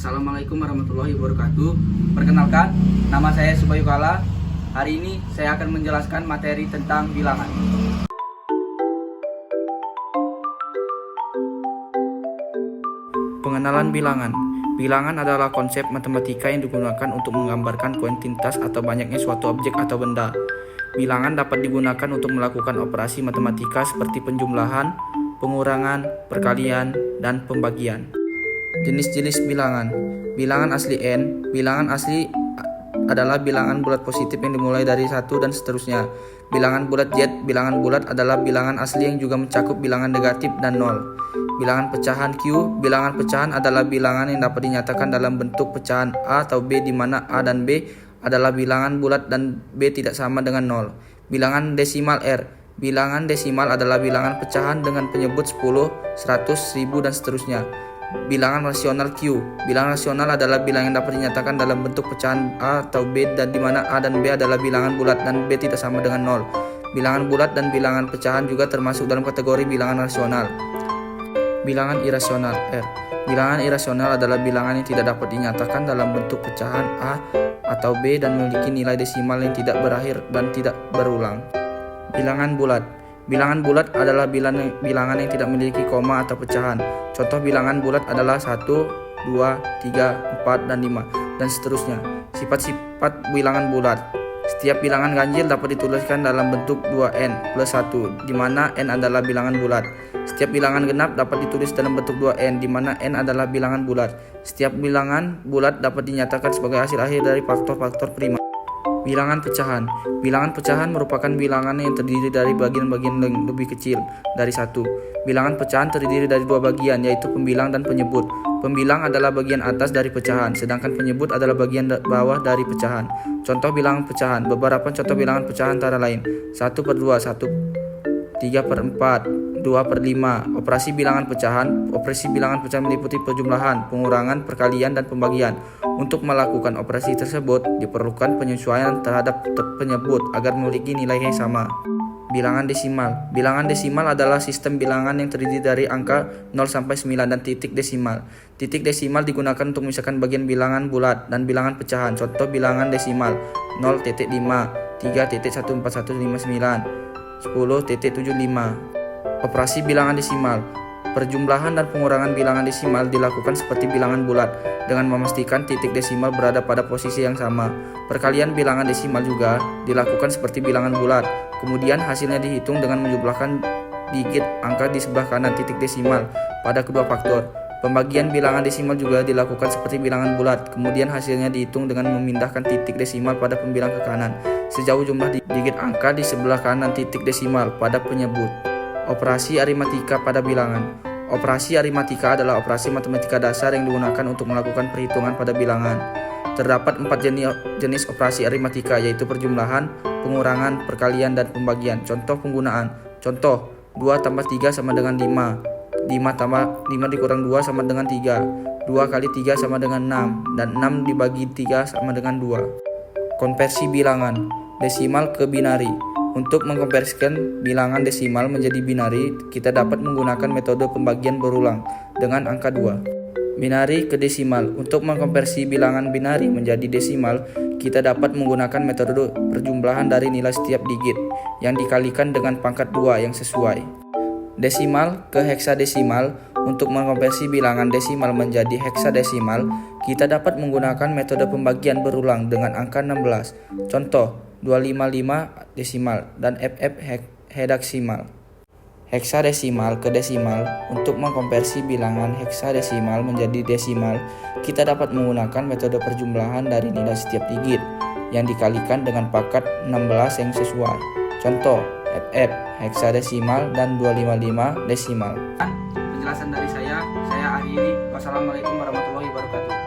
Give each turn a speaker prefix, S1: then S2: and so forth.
S1: Assalamualaikum warahmatullahi wabarakatuh. Perkenalkan, nama saya Subayu Kala. Hari ini saya akan menjelaskan materi tentang bilangan. Pengenalan bilangan. Bilangan adalah konsep matematika yang digunakan untuk menggambarkan kuantitas atau banyaknya suatu objek atau benda. Bilangan dapat digunakan untuk melakukan operasi matematika seperti penjumlahan, pengurangan, perkalian, dan pembagian. Jenis-jenis bilangan. Bilangan asli n. Bilangan asli adalah bilangan bulat positif yang dimulai dari 1 dan seterusnya. Bilangan bulat z. Bilangan bulat adalah bilangan asli yang juga mencakup bilangan negatif dan 0. Bilangan pecahan q. Bilangan pecahan adalah bilangan yang dapat dinyatakan dalam bentuk pecahan a atau b, di mana a dan b adalah bilangan bulat dan b tidak sama dengan 0. Bilangan desimal r. Bilangan desimal adalah bilangan pecahan dengan penyebut 10, 100, 1000, dan seterusnya. Bilangan rasional q. Bilangan rasional adalah bilangan yang dapat dinyatakan dalam bentuk pecahan a atau b, dan di mana a dan b adalah bilangan bulat dan b tidak sama dengan 0. Bilangan bulat dan bilangan pecahan juga termasuk dalam kategori bilangan rasional. Bilangan irasional r. Bilangan irasional adalah bilangan yang tidak dapat dinyatakan dalam bentuk pecahan a atau b dan memiliki nilai desimal yang tidak berakhir dan tidak berulang. Bilangan bulat. Bilangan bulat adalah bilangan yang tidak memiliki koma atau pecahan. Contoh bilangan bulat adalah 1, 2, 3, 4, dan 5, dan seterusnya. Sifat-sifat bilangan bulat. Setiap bilangan ganjil dapat dituliskan dalam bentuk 2n plus 1, di mana n adalah bilangan bulat. Setiap bilangan genap dapat ditulis dalam bentuk 2n, di mana n adalah bilangan bulat. Setiap bilangan bulat dapat dinyatakan sebagai hasil akhir dari faktor-faktor prima. Bilangan pecahan. Bilangan pecahan merupakan bilangan yang terdiri dari bagian-bagian yang lebih kecil dari 1. Bilangan pecahan terdiri dari 2 bagian, yaitu pembilang dan penyebut. Pembilang adalah bagian atas dari pecahan, sedangkan penyebut adalah bagian bawah dari pecahan. Contoh bilangan pecahan. Beberapa contoh bilangan pecahan antara lain: 1/2, 3/4, 2/5. Operasi bilangan pecahan. Operasi bilangan pecahan meliputi penjumlahan, pengurangan, perkalian, dan pembagian. Untuk melakukan operasi tersebut, diperlukan penyesuaian terhadap penyebut agar memiliki nilai yang sama. Bilangan desimal. Bilangan desimal adalah sistem bilangan yang terdiri dari angka 0 sampai 9 dan titik desimal. Titik desimal digunakan untuk memisahkan bagian bilangan bulat dan bilangan pecahan. Contoh bilangan desimal: 0.5, 3.14159, 10.75. Operasi bilangan desimal. Perjumlahan dan pengurangan bilangan desimal dilakukan seperti bilangan bulat, dengan memastikan titik desimal berada pada posisi yang sama. Perkalian bilangan desimal juga dilakukan seperti bilangan bulat. Kemudian hasilnya dihitung dengan menjumlahkan digit angka di sebelah kanan titik desimal pada kedua faktor. Pembagian bilangan desimal juga dilakukan seperti bilangan bulat. Kemudian hasilnya dihitung dengan memindahkan titik desimal pada pembilang ke kanan, sejauh jumlah digit angka di sebelah kanan titik desimal pada penyebut. Operasi aritmatika pada bilangan. Operasi aritmatika adalah operasi matematika dasar yang digunakan untuk melakukan perhitungan pada bilangan. Terdapat 4 jenis operasi aritmatika, yaitu perjumlahan, pengurangan, perkalian, dan pembagian. Contoh penggunaan. Contoh: 2 tambah 3 sama dengan 5. 5 dikurang 2 sama dengan 3. 2 kali 3 sama dengan 6. Dan 6 dibagi 3 sama dengan 2. Konversi bilangan. Desimal ke binari. Untuk mengkonversikan bilangan desimal menjadi binari, kita dapat menggunakan metode pembagian berulang dengan angka 2. Binari ke desimal. Untuk mengkonversi bilangan binari menjadi desimal, kita dapat menggunakan metode perjumlahan dari nilai setiap digit yang dikalikan dengan pangkat 2 yang sesuai. Desimal ke heksadesimal. Untuk mengkonversi bilangan desimal menjadi heksadesimal, kita dapat menggunakan metode pembagian berulang dengan angka 16. Contoh: 255 desimal dan FF hedaksimal. Heksadesimal ke desimal. Untuk mengkonversi bilangan heksadesimal menjadi desimal, kita dapat menggunakan metode perjumlahan dari nilai setiap digit yang dikalikan dengan pangkat 16 yang sesuai. Contoh: FF heksadesimal dan 255 desimal. Penjelasan dari saya akhiri. Wassalamualaikum warahmatullahi wabarakatuh.